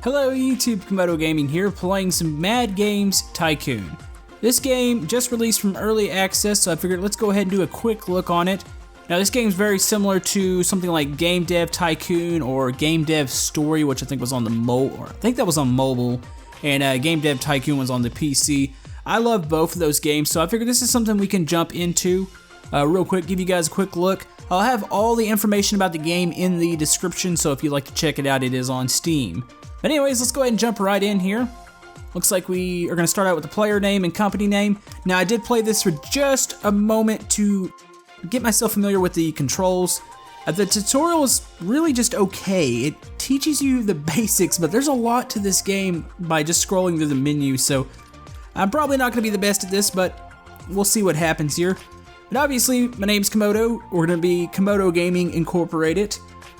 Hello YouTube, Camodo Gaming here, playing some Mad Games Tycoon. This game just released from early access, so I figured let's go ahead and do a quick look on it. Now this game is very similar to something like Game Dev Tycoon or Game Dev Story, which I think was on the mobile, and Game Dev Tycoon was on the PC. I love both of those games, so I figured this is something we can jump into real quick, give you guys a quick look. I'll have all the information about the game in the description, so if you'd like to check it out, it is on Steam. But anyways, let's go ahead and jump right in here. Looks like we are going to start out with the player name and company name. Now I did play this for just a moment to get myself familiar with the controls. The tutorial is really just okay. It teaches you the basics, but there's a lot to this game by just scrolling through the menu, so I'm probably not going to be the best at this, but we'll see what happens here. But obviously, my name's Camodo. We're going to be Camodo Gaming Incorporated.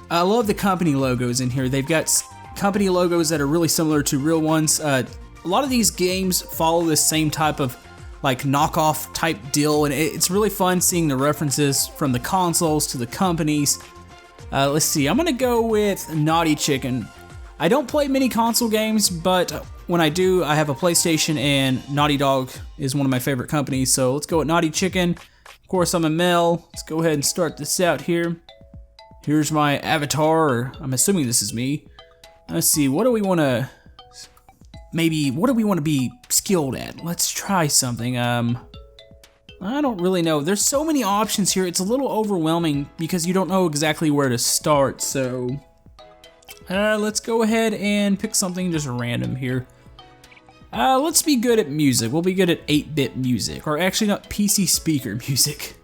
I love the company logos in here. They've got company logos that are really similar to real ones. A lot of these games follow this same type of like knockoff type deal, and it's really fun seeing the references from the consoles to the companies. Let's see, I'm gonna go with Naughty Chicken. I don't play many console games, but when I do, I have a PlayStation, and Naughty Dog is one of my favorite companies, so let's go with Naughty Chicken. Of course, I'm a male. Let's go ahead and start this out here. Here's my avatar, or I'm assuming this is me. Let's see, what do we want to be skilled at? Let's try something. I don't really know. There's so many options here. It's a little overwhelming because you don't know exactly where to start. So let's go ahead and pick something just random here. Let's be good at music. We'll be good at 8-bit music, or actually not, PC speaker music.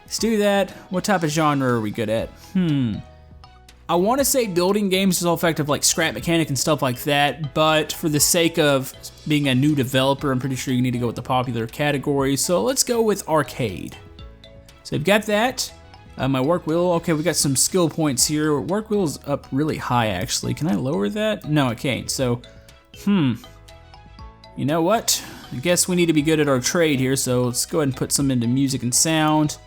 Let's do that. What type of genre are we good at? I want to say building games is all effective, like Scrap Mechanic and stuff like that, but for the sake of being a new developer, I'm pretty sure you need to go with the popular category, so let's go with arcade. So I've got that. My work wheel, okay, we got some skill points here. Work wheel's up really high, actually. Can I lower that? No, I can't, so, you know what? I guess we need to be good at our trade here, so let's go ahead and put some into music and sound.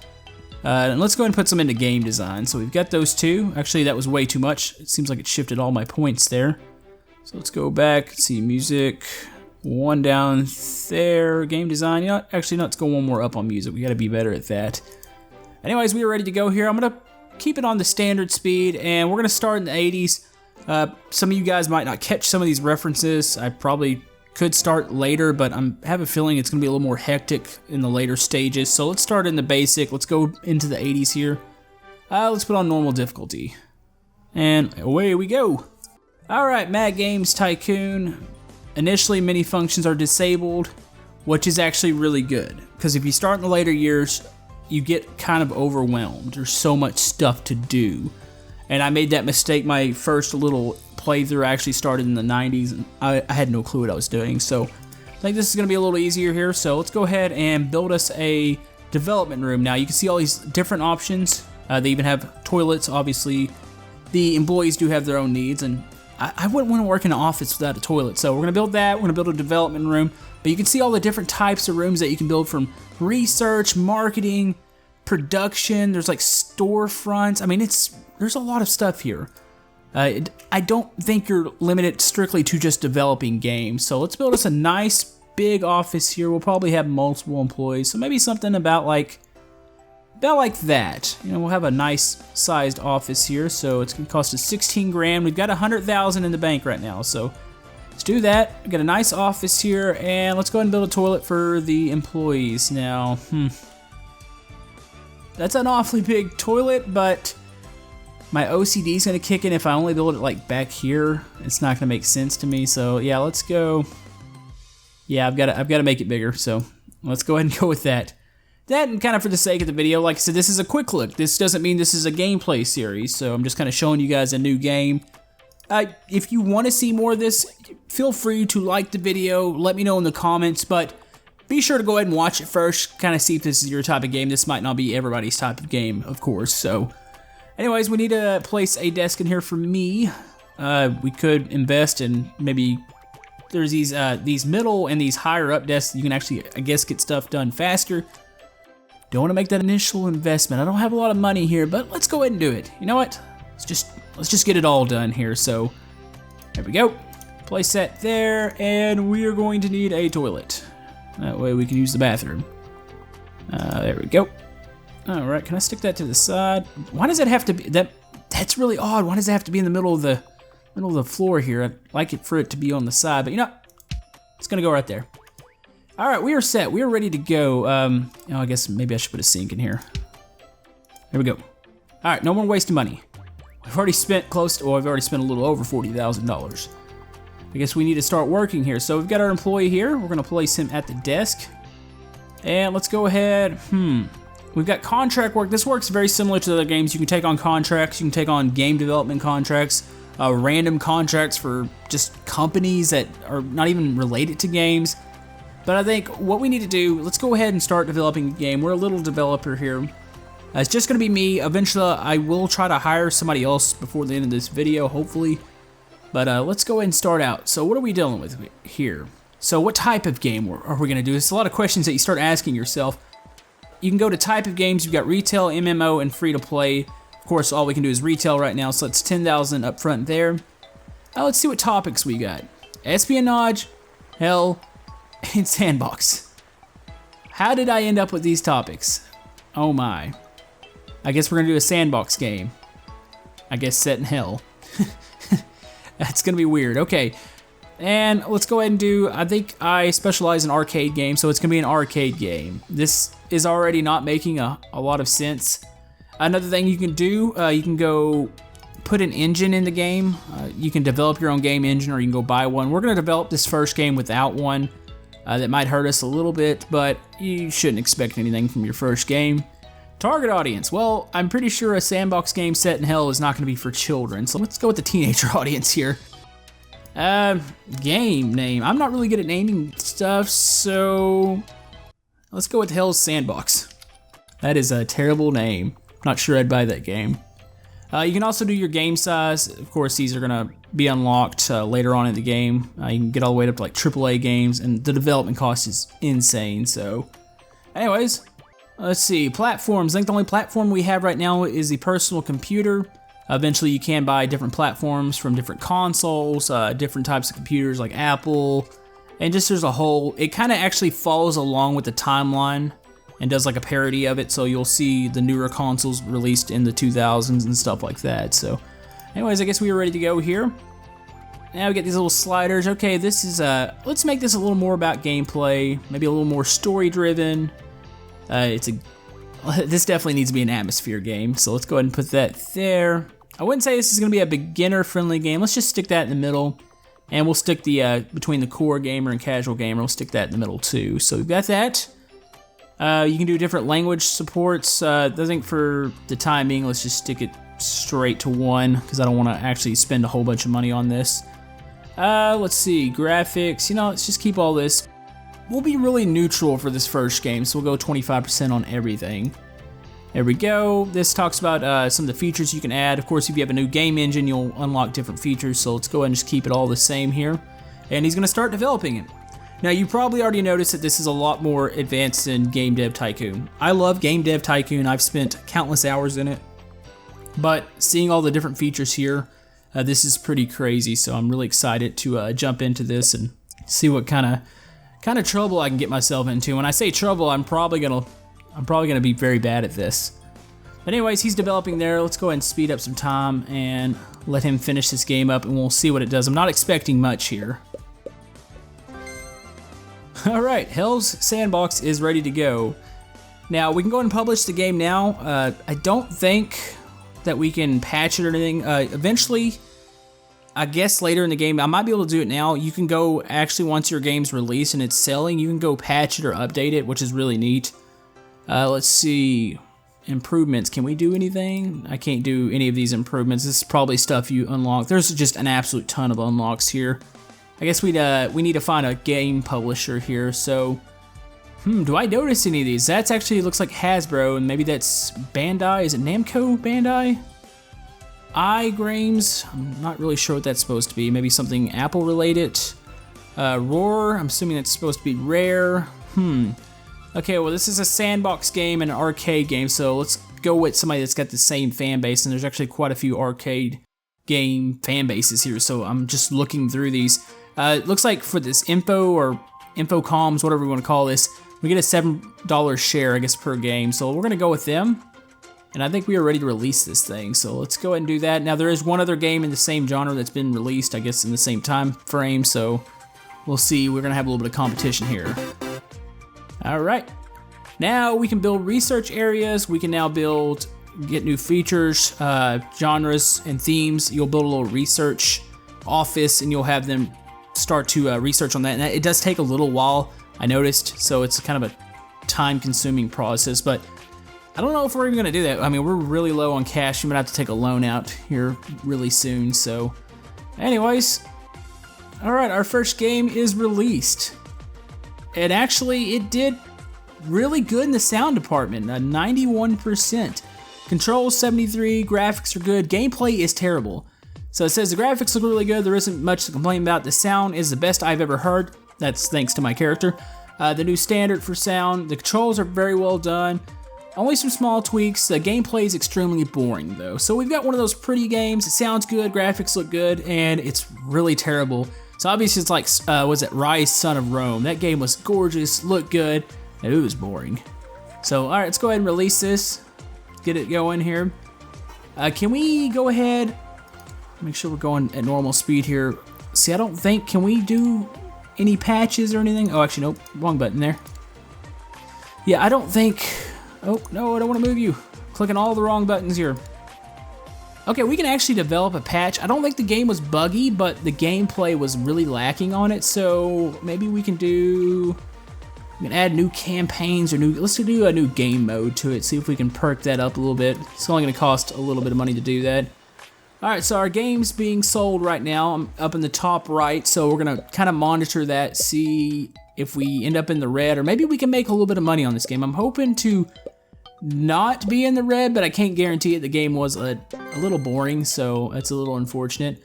And let's go ahead and put some into game design. So we've got those two. Actually, that was way too much. It seems like it shifted all my points there. So let's go back, see music, one down there, game design. You know, actually, no, let's go one more up on music. We gotta be better at that. Anyways, we are ready to go here. I'm gonna keep it on the standard speed, and we're gonna start in the 80s. Some of you guys might not catch some of these references. I probably could start later, but I have a feeling it's going to be a little more hectic in the later stages. So let's start in the basic. Let's go into the 80s here. Let's put on normal difficulty. And away we go. Alright, Mad Games Tycoon. Initially, many functions are disabled, which is actually really good. Because if you start in the later years, you get kind of overwhelmed. There's so much stuff to do. And I made that mistake my first little playthrough. I actually started in the 90s, and I had no clue what I was doing. So I think this is going to be a little easier here. So let's go ahead and build us a development room. Now you can see all these different options. They even have toilets. Obviously, the employees do have their own needs, and I wouldn't want to work in an office without a toilet. So we're going to build that. We're going to build a development room. But you can see all the different types of rooms that you can build, from research, marketing, production. There's like storefronts. I mean, there's a lot of stuff here. I don't think you're limited strictly to just developing games. So let's build us a nice big office here. We'll probably have multiple employees, so maybe something about like that. You know, we'll have a nice sized office here. So it's gonna cost us 16 grand. We've got 100,000 in the bank right now, so let's do that. We've got a nice office here, and let's go ahead and build a toilet for the employees. Now, that's an awfully big toilet, but my OCD is going to kick in if I only build it like back here. It's not going to make sense to me. So yeah, let's go. Yeah, I've got to make it bigger. So let's go ahead and go with that. That, and kind of for the sake of the video, like I said, this is a quick look. This doesn't mean this is a gameplay series. So I'm just kind of showing you guys a new game. If you want to see more of this, feel free to like the video. Let me know in the comments, but be sure to go ahead and watch it first. Kind of see if this is your type of game. This might not be everybody's type of game, of course. So anyways, we need to place a desk in here for me. We could invest in maybe, there's these middle and these higher up desks. You can actually, I guess, get stuff done faster. Don't want to make that initial investment. I don't have a lot of money here, but let's go ahead and do it. You know what? Let's just get it all done here. So there we go. Place that there, and we are going to need a toilet. That way we can use the bathroom. There we go. All right, can I stick that to the side? Why does it have to be that's really odd. Why does it have to be in the middle of the floor here? I'd like it for it to be on the side, but you know, it's gonna go right there. All right, we are set. We are ready to go. I guess maybe I should put a sink in here. There we go. All right, no more wasting money. We've already spent I've already spent a little over $40,000. I guess we need to start working here. So we've got our employee here. We're gonna place him at the desk. And let's go ahead, we've got contract work. This works very similar to the other games. You can take on contracts, you can take on game development contracts, random contracts for just companies that are not even related to games. But I think what we need to do, let's go ahead and start developing a game. We're a little developer here. It's just gonna be me. Eventually, I will try to hire somebody else before the end of this video, hopefully. But let's go ahead and start out. So what are we dealing with here? So what type of game are we gonna do? It's a lot of questions that you start asking yourself. You can go to type of games. You've got retail, MMO, and free to play. Of course, all we can do is retail right now, so it's 10,000 up front there. Now let's see what topics we got. Espionage, hell, and sandbox. How did I end up with these topics? Oh my. I guess we're gonna do a sandbox game. I guess set in hell. That's gonna be weird. Okay, and let's go ahead and do, I think I specialize in arcade games, so it's gonna be an arcade game. This is already not making a lot of sense. Another thing you can do, you can go put an engine in the game. You can develop your own game engine, or you can go buy one. We're gonna develop this first game without one. That might hurt us a little bit, but you shouldn't expect anything from your first game. Target audience. Well, I'm pretty sure a sandbox game set in hell is not going to be for children, so let's go with the teenager audience here. Game name. I'm not really good at naming stuff, so let's go with Hell's Sandbox. That is a terrible name. Not sure I'd buy that game. You can also do your game size. Of course, these are going to be unlocked later on in the game. You can get all the way up to like AAA games, and the development cost is insane. So, anyways, let's see. Platforms. I think the only platform we have right now is the personal computer. Eventually, you can buy different platforms from different consoles, different types of computers like Apple, and just there's a whole. It kind of actually follows along with the timeline and does like a parody of it, so you'll see the newer consoles released in the 2000s and stuff like that. So anyways, I guess we are ready to go here. Now we get these little sliders. Okay, this is let's make this a little more about gameplay, maybe a little more story driven. This definitely needs to be an atmosphere game, so let's go ahead and put that there. I wouldn't say this is gonna be a beginner friendly game. Let's just stick that in the middle, and we'll stick the between the core gamer and casual gamer, we'll stick that in the middle too. So we've got that. You can do different language supports. I think for the time being, let's just stick it straight to 1, because I don't want to actually spend a whole bunch of money on this. Let's see, graphics, you know, let's just keep all this. We'll be really neutral for this first game, so we'll go 25% on everything. There we go. This talks about some of the features you can add. Of course, if you have a new game engine, you'll unlock different features, so let's go ahead and just keep it all the same here. And he's going to start developing it. Now, you probably already noticed that this is a lot more advanced than Game Dev Tycoon. I love Game Dev Tycoon. I've spent countless hours in it. But seeing all the different features here, this is pretty crazy. So I'm really excited to jump into this and see what kind of trouble I can get myself into. When I say trouble, I'm probably gonna be very bad at this. But anyways, he's developing there. Let's go ahead and speed up some time and let him finish this game up, and we'll see what it does. I'm not expecting much here. Alright, Hell's Sandbox is ready to go. Now, we can go ahead and publish the game now. I don't think that we can patch it or anything. Eventually, I guess later in the game, I might be able to do it now. You can go, actually, once your game's released and it's selling, you can go patch it or update it, which is really neat. Let's see. Improvements. Can we do anything? I can't do any of these improvements. This is probably stuff you unlock. There's just an absolute ton of unlocks here. I guess we need to find a game publisher here. So, do I notice any of these? That's actually looks like Hasbro, and maybe that's Bandai. Is it Namco Bandai? iGames. I'm not really sure what that's supposed to be. Maybe something Apple related. Roar. I'm assuming that's supposed to be Rare. Okay, well, this is a sandbox game and an arcade game, so let's go with somebody that's got the same fan base, and there's actually quite a few arcade game fan bases here, so I'm just looking through these. It looks like for this info or info comms, whatever we want to call this, we get a $7 share, I guess, per game. So we're gonna go with them. And I think we are ready to release this thing. So let's go ahead and do that. Now there is one other game in the same genre that's been released, I guess, in the same time frame. So we'll see. We're gonna have a little bit of competition here. All right. Now we can build research areas. We can now get new features, genres, and themes. You'll build a little research office, and you'll have them start to research on that. And it does take a little while, I noticed, so it's kind of a time-consuming process, but I don't know if we're even gonna do that. I mean, we're really low on cash. We might have to take a loan out here really soon, so anyways. All right, our first game is released. And actually, it did really good in the sound department, 91%. Controls 73, graphics are good, gameplay is terrible. So it says the graphics look really good, there isn't much to complain about. The sound is the best I've ever heard. That's thanks to my character. The new standard for sound, the controls are very well done. Only some small tweaks. The gameplay is extremely boring though. So we've got one of those pretty games, it sounds good, graphics look good, and it's really terrible. So obviously it's like, was it Rise, Son of Rome? That game was gorgeous, looked good, and it was boring. So all right, let's go ahead and release this. Get it going here. Can we go ahead, make sure we're going at normal speed here. See, I don't think, can we do any patches or anything? Oh, actually, nope, wrong button there. Yeah, I don't think, oh, no, I don't want to move you. Clicking all the wrong buttons here. Okay, we can actually develop a patch. I don't think the game was buggy, but the gameplay was really lacking on it, so maybe we can add new campaigns or let's do a new game mode to it, see if we can perk that up a little bit. It's only gonna cost a little bit of money to do that. All right, so our game's being sold right now. I'm up in the top right, so we're gonna kind of monitor that, see if we end up in the red, or maybe we can make a little bit of money on this game. I'm hoping to not be in the red, but I can't guarantee it. The game was a little boring, so that's a little unfortunate.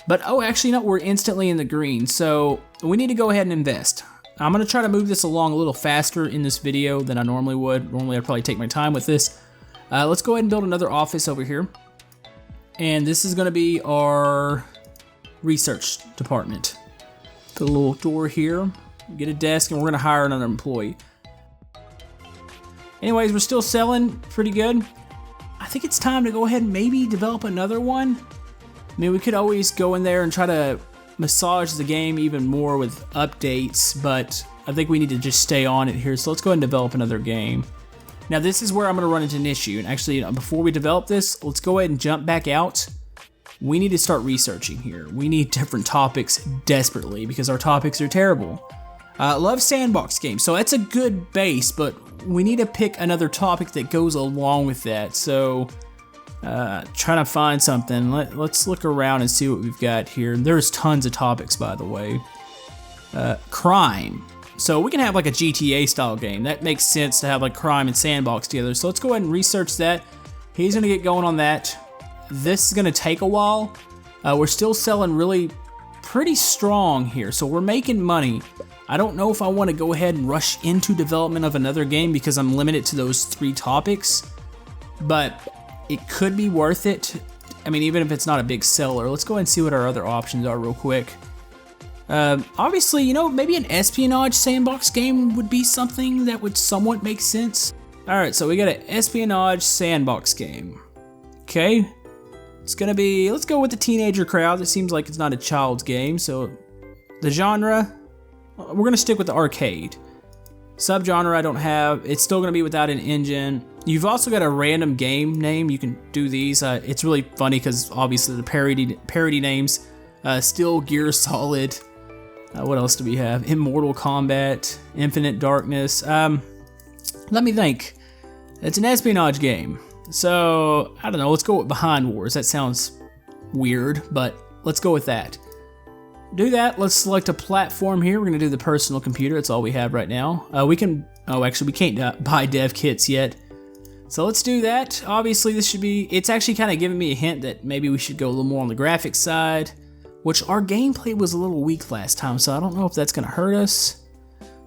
But, oh, actually, no, we're instantly in the green, so we need to go ahead and invest. I'm gonna try to move this along a little faster in this video than I normally would. Normally I'd probably take my time with this. Let's go ahead and build another office over here. And this is gonna be our research department. Put a little door here, get a desk, and we're gonna hire another employee. Anyways, we're still selling pretty good. I think it's time to go ahead and maybe develop another one. I mean, we could always go in there and try to massage the game even more with updates, but I think we need to just stay on it here. So let's go ahead and develop another game. Now this is where I'm gonna run into an issue. And actually, before we develop this, let's go ahead and jump back out. We need to start researching here. We need different topics desperately because our topics are terrible. Love sandbox games, so that's a good base, but we need to pick another topic that goes along with that. So trying to find something. Let's look around and see what we've got here. There's tons of topics, by the way. Crime. So we can have like a GTA style game. That makes sense to have like crime and sandbox together. So let's go ahead and research that. He's gonna get going on that. This is gonna take a while. We're still selling really pretty strong here, so we're making money. I don't know if I want to go ahead and rush into development of another game because I'm limited to those 3 topics, but it could be worth it. I mean, even if it's not a big seller. Let's go ahead and see what our other options are real quick. Obviously, you know, maybe an espionage sandbox game would be something that would somewhat make sense. Alright, so we got an espionage sandbox game. Okay. It's gonna be, let's go with the teenager crowd. It seems like it's not a child's game, so the genre, we're gonna stick with the arcade. Subgenre I don't have. It's still gonna be without an engine. You've also got a random game name. You can do these. It's really funny because obviously the parody names. Steel Gear Solid. What else do we have? Immortal Kombat, Infinite Darkness. Let me think. It's an espionage game. So, I don't know, let's go with Behind Wars. That sounds weird, but let's go with that. Do that, let's select a platform here. We're gonna do the personal computer, that's all we have right now. We can't buy dev kits yet. So let's do that. Obviously this should be, it's actually kind of giving me a hint that maybe we should go a little more on the graphics side, which our gameplay was a little weak last time, so I don't know if that's gonna hurt us.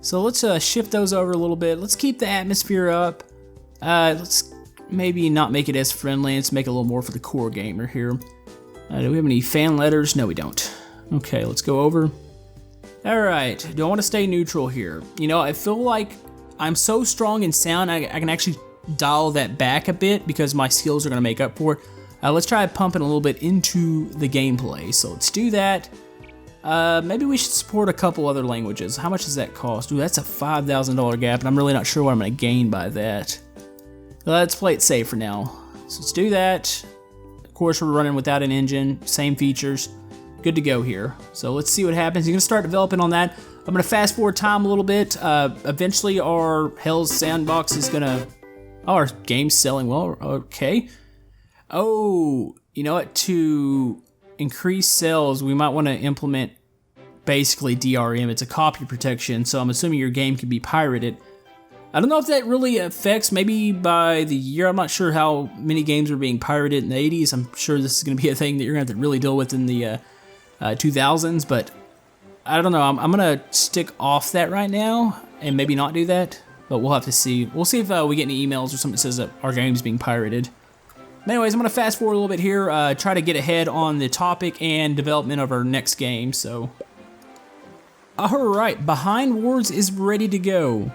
So let's shift those over a little bit. Let's keep the atmosphere up. Let's maybe not make it as friendly. Let's make it a little more for the core gamer here. Do we have any fan letters? No, we don't. Okay, let's go over. Alright, do I want to stay neutral here? You know, I feel like I'm so strong in sound, I can actually dial that back a bit because my skills are going to make up for it. Let's try pumping a little bit into the gameplay. So let's do that. Maybe we should support a couple other languages. How much does that cost? Ooh, that's a $5,000 gap, and I'm really not sure what I'm going to gain by that. Let's play it safe for now. So let's do that. Of course, we're running without an engine, same features. Good to go here. So let's see what happens. You're going to start developing on that. I'm going to fast forward time a little bit. Eventually, our Hell's Sandbox is going to... Oh, our game's selling well. Okay. Oh, you know what? To increase sales, we might want to implement basically DRM. It's a copy protection, so I'm assuming your game can be pirated. I don't know if that really affects, maybe by the year. I'm not sure how many games were being pirated in the 80s. I'm sure this is going to be a thing that you're going to have to really deal with in the 2000s, but I don't know. I'm going to stick off that right now and maybe not do that, but we'll have to see. We'll see if we get any emails or something that says that our game's being pirated. But anyways, I'm going to fast forward a little bit here, try to get ahead on the topic and development of our next game. So, alright, Behind Wars is ready to go.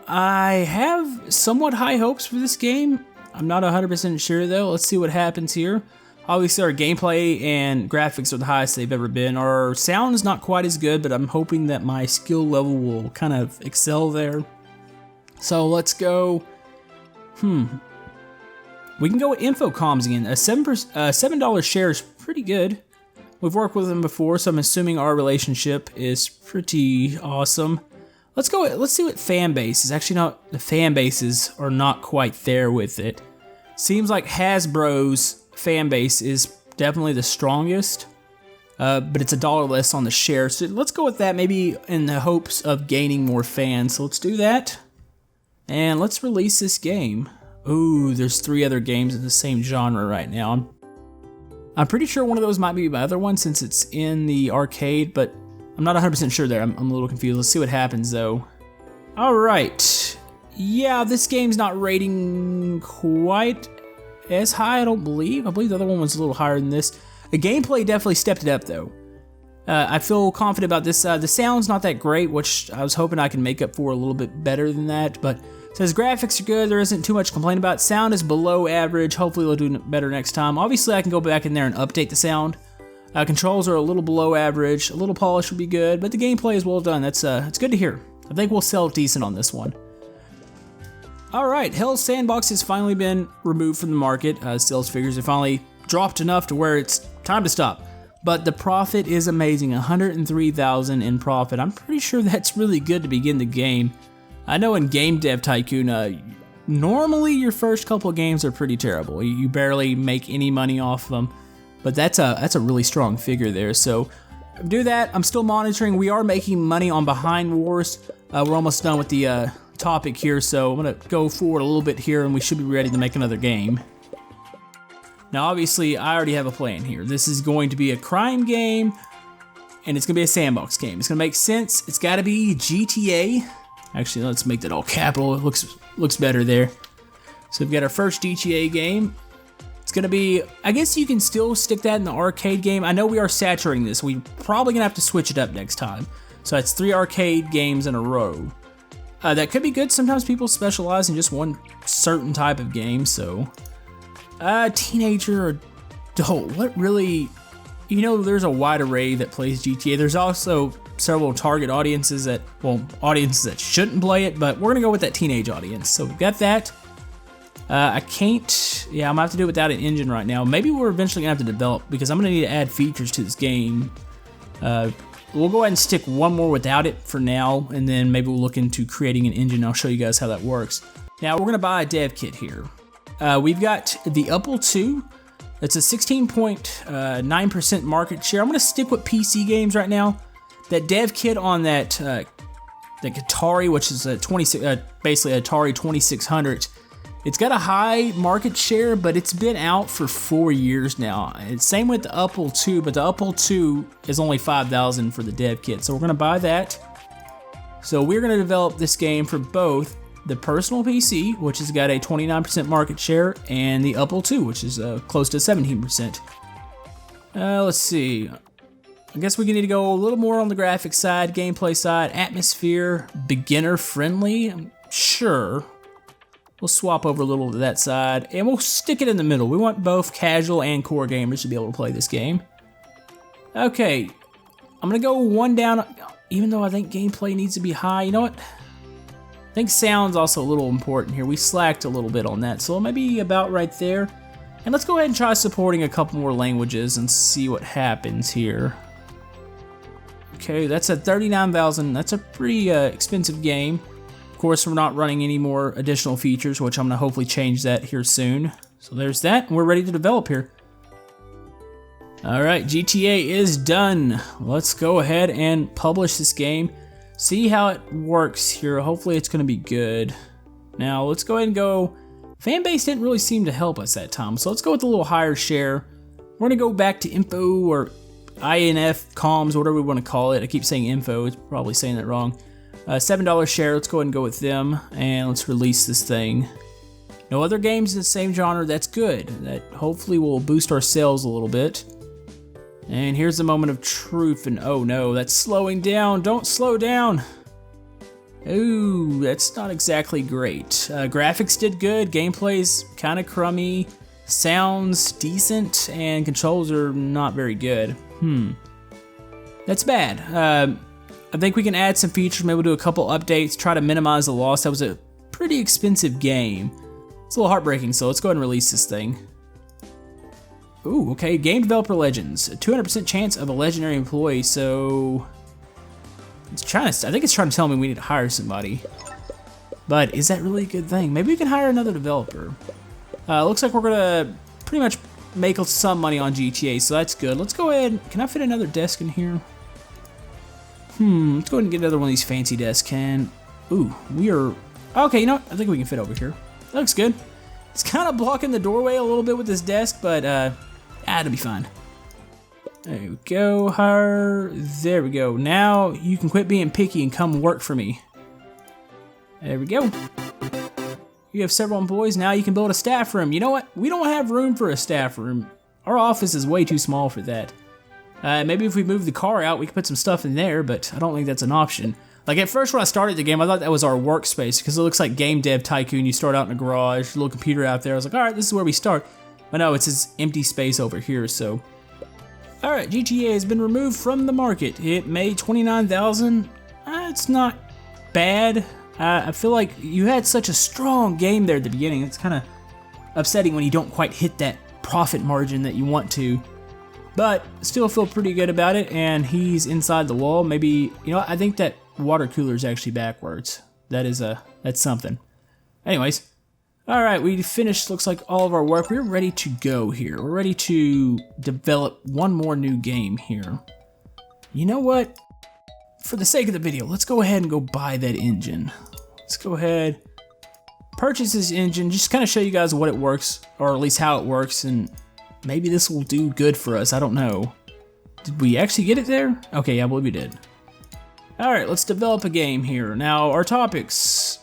I have somewhat high hopes for this game. I'm not 100% sure though. Let's see what happens here. Obviously our gameplay and graphics are the highest they've ever been. Our sound is not quite as good, but I'm hoping that my skill level will kind of excel there. So let's go. We can go with Infocoms again. A $7 share is pretty good. We've worked with them before, so I'm assuming our relationship is pretty awesome. Let's go. Let's see what fan base is. Actually, not the fan bases are not quite there with it. Seems like Hasbro's fan base is definitely the strongest, but it's $1 less on the share. So let's go with that. Maybe in the hopes of gaining more fans. So let's do that, and let's release this game. Ooh, there's 3 other games in the same genre right now. I'm pretty sure one of those might be my other one since it's in the arcade, but I'm not 100% sure there. I'm a little confused. Let's see what happens though. Alright. Yeah, this game's not rating quite as high, I don't believe. I believe the other one was a little higher than this. The gameplay definitely stepped it up though. I feel confident about this. The sound's not that great, which I was hoping I can make up for a little bit better than that, but says graphics are good, there isn't too much to complain about. Sound is below average, hopefully they'll do better next time. Obviously I can go back in there and update the sound. Controls are a little below average, a little polish would be good, but the gameplay is well done. That's it's good to hear. I think we'll sell decent on this one. Alright, Hell's Sandbox has finally been removed from the market. Sales figures have finally dropped enough to where it's time to stop. But the profit is amazing, $103,000 in profit. I'm pretty sure that's really good to begin the game. I know in Game Dev Tycoon, normally your first couple of games are pretty terrible. You barely make any money off of them, but that's a really strong figure there. So do that. I'm still monitoring. We are making money on Behind Wars. We're almost done with the topic here, so I'm gonna go forward a little bit here, and we should be ready to make another game. Now, obviously, I already have a plan here. This is going to be a crime game, and it's gonna be a sandbox game. It's gonna make sense. It's gotta be GTA. Actually, let's make that all capital. It looks better there. So we've got our first GTA game. It's gonna be, I guess you can still stick that in the arcade game. I know we are saturating this. We're probably gonna have to switch it up next time. So that's 3 arcade games in a row. That could be good. Sometimes people specialize in just one certain type of game, so. Teenager or adult, what really, you know, there's a wide array that plays GTA. There's also several target audiences that, well, audiences that shouldn't play it, but we're gonna go with that teenage audience. So we've got that. I can't, yeah, I'm gonna have to do it without an engine right now. Maybe we're eventually gonna have to develop, because I'm gonna need to add features to this game. We'll go ahead and stick one more without it for now, and then maybe we'll look into creating an engine. I'll show you guys how that works. Now we're gonna buy a dev kit here. We've got the Apple II. It's a 16.9% market share. I'm gonna stick with PC games right now. That dev kit on that the Atari, which is a basically Atari 2600. It's got a high market share, but it's been out for 4 years now. It's same with the Apple II, but the Apple II is only $5,000 for the dev kit. So we're gonna buy that. So we're gonna develop this game for both the personal PC, which has got a 29% market share, and the Apple II, which is close to 17%. Let's see. I guess we need to go a little more on the graphics side, gameplay side, atmosphere, beginner friendly. Sure. We'll swap over a little to that side, and we'll stick it in the middle. We want both casual and core gamers to be able to play this game. Okay, I'm gonna go one down, even though I think gameplay needs to be high. You know what? I think sound's also a little important here. We slacked a little bit on that, so maybe about right there. And let's go ahead and try supporting a couple more languages and see what happens here. Okay, that's at 39,000. That's a pretty expensive game. Of course, we're not running any more additional features, which I'm gonna hopefully change that here soon. So there's that, and we're ready to develop here. All right, GTA is done. Let's go ahead and publish this game. See how it works here. Hopefully it's gonna be good. Now let's go ahead and go. Fanbase didn't really seem to help us that time, so let's go with a little higher share. We're gonna go back to info or INF comms, whatever we want to call it. I keep saying info, it's probably saying that wrong. $7 share, let's go ahead and go with them, and let's release this thing. No other games in the same genre, that's good. That hopefully will boost our sales a little bit. And here's the moment of truth, and oh no, that's slowing down, don't slow down. Ooh, that's not exactly great. Graphics did good, gameplay's kinda crummy, sounds decent, and controls are not very good. That's bad. I think we can add some features, maybe do a couple updates, try to minimize the loss. That was a pretty expensive game. It's a little heartbreaking, so let's go ahead and release this thing. Ooh, okay, game developer legends. A 200% chance of a legendary employee, so... I think it's trying to tell me we need to hire somebody. But is that really a good thing? Maybe we can hire another developer. Looks like we're gonna pretty much make some money on GTA, so that's good. Let's go ahead. Can I fit another desk in here? Let's go ahead and get another one of these fancy desks. Ooh, we are... Okay, you know what? I think we can fit over here. That looks good. It's kind of blocking the doorway a little bit with this desk, but it'll be fine. There we go. There we go. Now you can quit being picky and come work for me. There we go. You have several employees. Now you can build a staff room. You know what? We don't have room for a staff room. Our office is way too small for that. Maybe if we move the car out, we can put some stuff in there, but I don't think that's an option. Like at first when I started the game, I thought that was our workspace because it looks like Game Dev Tycoon. You start out in a garage, a little computer out there. I was like, all right, this is where we start. But no, it's this empty space over here, so. All right, GTA has been removed from the market. It made 29,000. It's not bad. I feel like you had such a strong game there at the beginning. It's kind of upsetting when you don't quite hit that profit margin that you want to. But still feel pretty good about it, and he's inside the wall. Maybe, you know, I think that water cooler is actually backwards. That's something. Anyways, all right, we finished, looks like all of our work. We're ready to go here. We're ready to develop one more new game here. You know what? For the sake of the video, let's go ahead and go buy that engine. Let's go ahead, purchase this engine, just kind of show you guys what it works, or at least how it works, and maybe this will do good for us. I don't know. Did we actually get it there? Okay, yeah, I believe we did. All right, let's develop a game here. Now, our topics.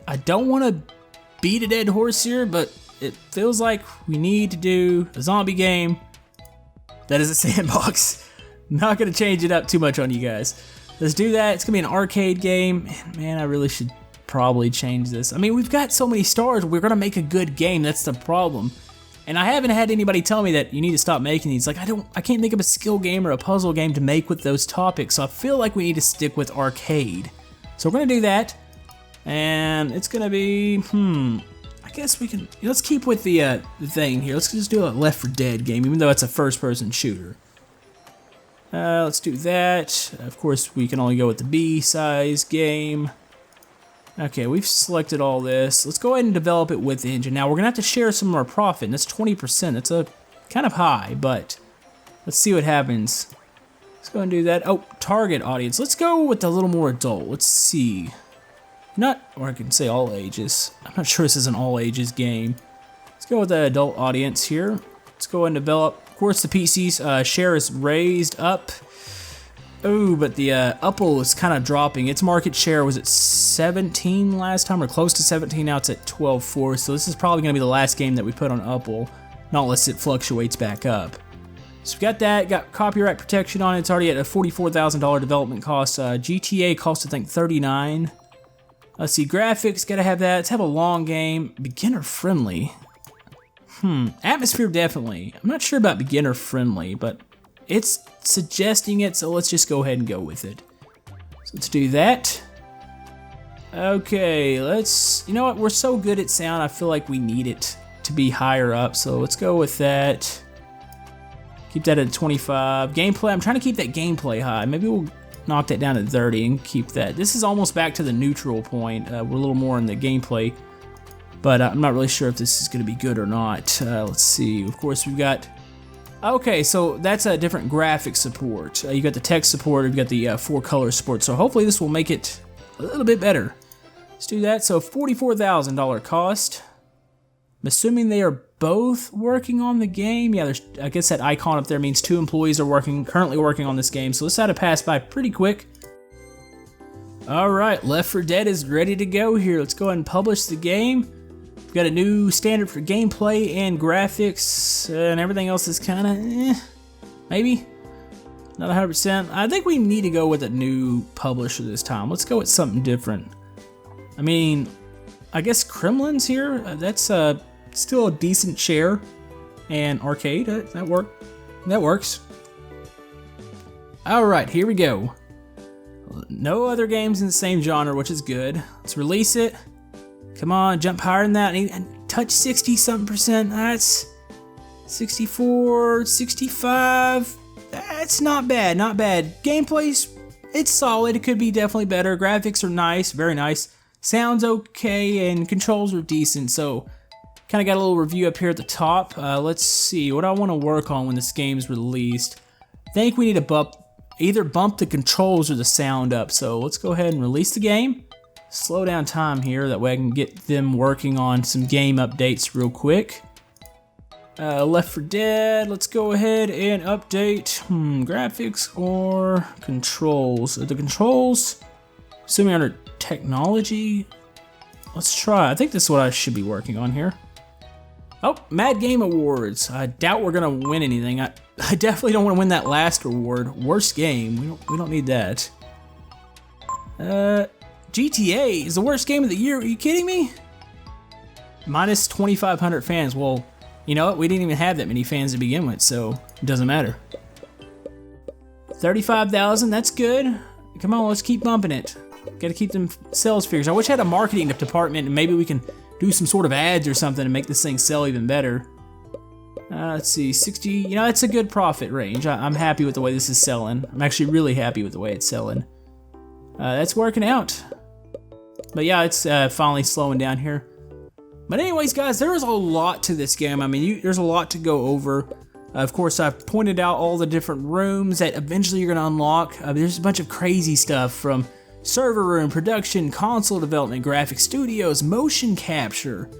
I don't want to beat a dead horse here, but it feels like we need to do a zombie game that is a sandbox. Not gonna change it up too much on you guys. Let's do that. It's gonna be an arcade game. Man, I really should probably change this. I mean, we've got so many stars. We're gonna make a good game. That's the problem. And I haven't had anybody tell me that you need to stop making these. Like, I can't think of a skill game or a puzzle game to make with those topics. So I feel like we need to stick with arcade. So we're gonna do that. And it's gonna be, I guess we can, let's keep with the thing here. Let's just do a Left 4 Dead game, even though it's a first-person shooter. Let's do that. Of course, we can only go with the B-size game. Okay, we've selected all this. Let's go ahead and develop it with the engine. Now, we're gonna have to share some of our profit, and that's 20%. That's a kind of high, but let's see what happens. Let's go and do that. Oh, target audience. Let's go with a little more adult. Let's see. Or I can say all ages. I'm not sure this is an all ages game. Let's go with the adult audience here. Let's go and develop. Of course, the PC's share is raised up. Oh, but the Apple is kind of dropping. Its market share was at 17 last time, or close to 17. Now it's at 12.4. So this is probably going to be the last game that we put on Apple, not unless it fluctuates back up. So we got that, got copyright protection on it. It's already at a $44,000 development cost. GTA cost, I think, $39. Let's see, graphics, gotta have that. Let's have a long game. Beginner friendly. Atmosphere, definitely. I'm not sure about beginner friendly, but it's suggesting it, so let's just go ahead and go with it. So let's do that. Okay, you know what, we're so good at sound, I feel like we need it to be higher up, so let's go with that. Keep that at 25. Gameplay, I'm trying to keep that gameplay high. Maybe we'll knock that down to 30 and keep that. This is almost back to the neutral point. We're a little more in the gameplay, but I'm not really sure if this is going to be good or not. Let's see. Of course, we've got... Okay, so that's a different graphic support. You got the text support, you've got the 4-color support, so hopefully this will make it a little bit better. Let's do that. So $44,000 cost. I'm assuming they are both working on the game. Yeah, I guess that icon up there means 2 employees are currently working on this game, so this had to pass by pretty quick. Alright, Left 4 Dead is ready to go here. Let's go ahead and publish the game. We've got a new standard for gameplay and graphics, and everything else is kind of maybe. Not 100%. I think we need to go with a new publisher this time. Let's go with something different. I mean, I guess Kremlin's here. That's still a decent share. And Arcade, that works. Alright, here we go. No other games in the same genre, which is good. Let's release it. Come on, jump higher than that and touch 60-something%. That's 64, 65. That's not bad, not bad. Gameplay's, it's solid. It could be definitely better. Graphics are nice, very nice. Sounds okay, and controls are decent. So, kind of got a little review up here at the top. Let's see what I want to work on when this game's released. I think we need to either bump the controls or the sound up. So let's go ahead and release the game. Slow down time here, that way I can get them working on some game updates real quick. Left 4 Dead, let's go ahead and update graphics or controls. The controls, assuming under technology, let's try. I think this is what I should be working on here. Oh, Mad Game Awards. I doubt we're gonna win anything. I definitely don't want to win that last award. Worst game, we don't need that. GTA is the worst game of the year. Are you kidding me? Minus 2,500 fans. Well, you know what? We didn't even have that many fans to begin with, so it doesn't matter. 35,000, that's good. Come on, let's keep bumping it. Gotta keep them sales figures. I wish I had a marketing department and maybe we can do some sort of ads or something to make this thing sell even better. Let's see, 60, you know, it's a good profit range. I'm happy with the way this is selling. I'm actually really happy with the way it's selling. That's working out. But yeah, it's finally slowing down here. But anyways, guys, there is a lot to this game. I mean, there's a lot to go over. Of course, I've pointed out all the different rooms that eventually you're going to unlock. There's a bunch of crazy stuff from server room, production, console development, graphic studios, motion capture.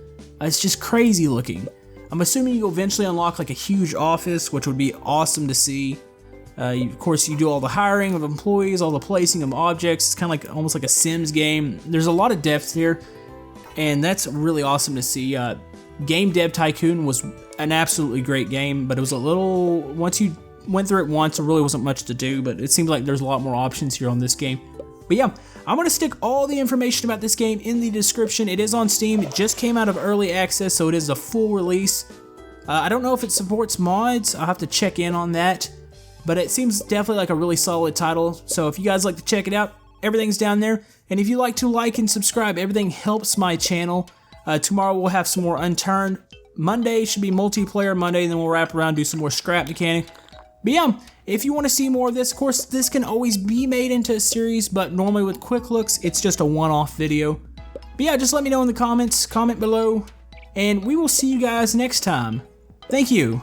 It's just crazy looking. I'm assuming you'll eventually unlock like a huge office, which would be awesome to see. Of course, you do all the hiring of employees, all the placing of objects. It's kind of like almost like a Sims game. There's a lot of depth here, and that's really awesome to see. Game Dev Tycoon was an absolutely great game, but it was a little, once you went through it once, there really wasn't much to do, but it seems like there's a lot more options here on this game. But yeah, I'm going to stick all the information about this game in the description. It is on Steam. It just came out of early access, so it is a full release. I don't know if it supports mods. I'll have to check in on that. But it seems definitely like a really solid title. So if you guys like to check it out, everything's down there. And if you like to like and subscribe, everything helps my channel. Tomorrow we'll have some more Unturned. Monday should be multiplayer Monday, and then we'll wrap around, do some more scrap mechanic. But yeah, if you want to see more of this, of course, this can always be made into a series, but normally with Quick Looks, it's just a one-off video. But yeah, just let me know in the comments, comment below, and we will see you guys next time. Thank you.